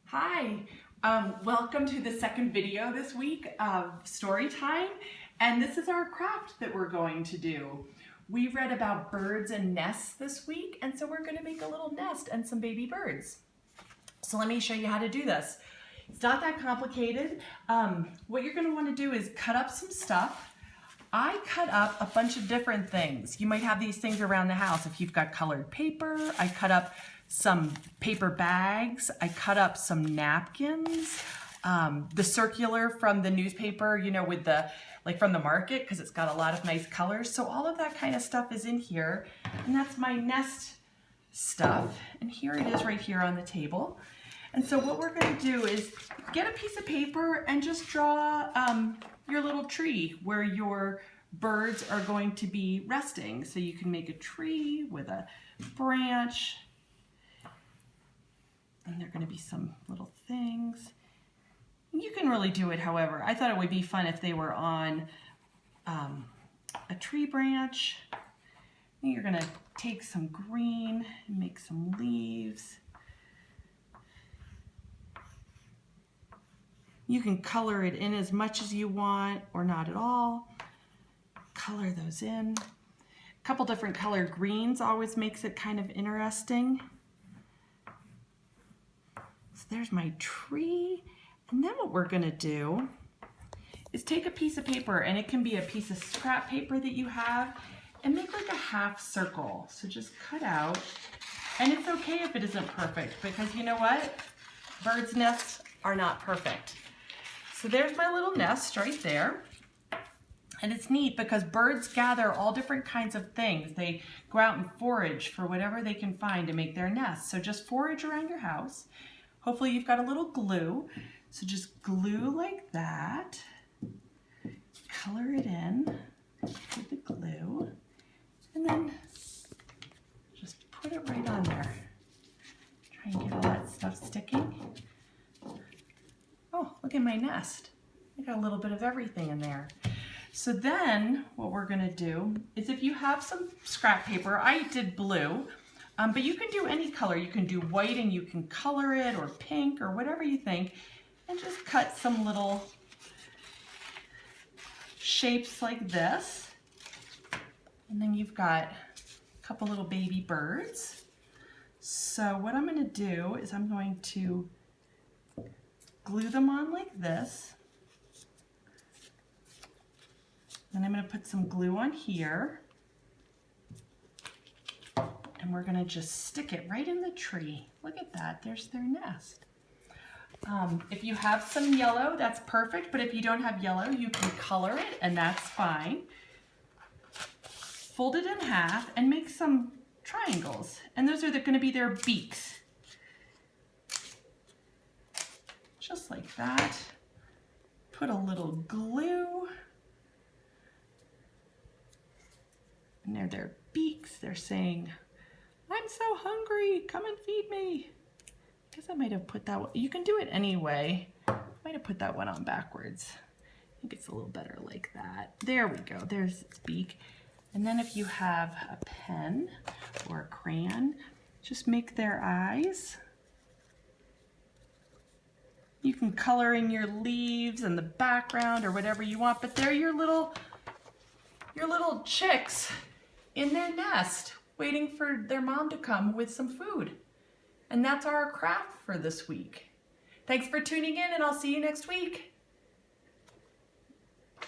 Hi, welcome to the second video this week of story time, and this is our craft that we're going to do. We read about birds and nests this week, and so we're going to make a little nest and some baby birds. So let me show you how to do this. It's not that complicated. What you're going to want to do is cut up some stuff. I cut up a bunch of different things. You might have these things around the house. If you've got colored paper, I cut up some paper bags. I cut up some napkins. The circular from the newspaper, you know, with the, like from the market, because it's got a lot of nice colors. So all of that kind of stuff is in here. And that's my nest stuff. And here it is right here on the table. And so what we're going to do is get a piece of paper and just draw your little tree where your birds are going to be resting. So you can make a tree with a branch, and there are going to be some little things. You can really do it however. I thought it would be fun if they were on a tree branch. You're going to take some green and make some leaves. You can color it in as much as you want or not at all. Color those in. A couple different color greens always makes it kind of interesting. So there's my tree. And then what we're gonna do is take a piece of paper, and it can be a piece of scrap paper that you have, and make like a half circle. So just cut out, and it's okay if it isn't perfect, because you know what? Birds' nests are not perfect. So there's my little nest right there. And it's neat because birds gather all different kinds of things. They go out and forage for whatever they can find to make their nests. So just forage around your house. Hopefully you've got a little glue. So just glue like that. Color it in with the glue. And then just put it right on there. Try and get all that stuff sticking. Oh, look at my nest. I got a little bit of everything in there. So then what we're gonna do is, if you have some scrap paper, I did blue, but you can do any color. You can do white and you can color it, or pink, or whatever you think, and just cut some little shapes like this. And then you've got a couple little baby birds. So what I'm gonna do is I'm going to glue them on like this. Then I'm going to put some glue on here. And we're going to just stick it right in the tree. Look at that, there's their nest. If you have some yellow, that's perfect, but if you don't have yellow, you can color it, and that's fine. Fold it in half and make some triangles. And those are going to be their beaks. Just like that. Put a little glue. And they're their beaks. They're saying, I'm so hungry, come and feed me. I guess I might have put that one, you can do it anyway. I might have put that one on backwards. I think it's a little better like that. There we go, there's its beak. And then if you have a pen or a crayon, just make their eyes. You can color in your leaves and the background or whatever you want, but they're your little chicks in their nest, waiting for their mom to come with some food. And that's our craft for this week. Thanks for tuning in, and I'll see you next week.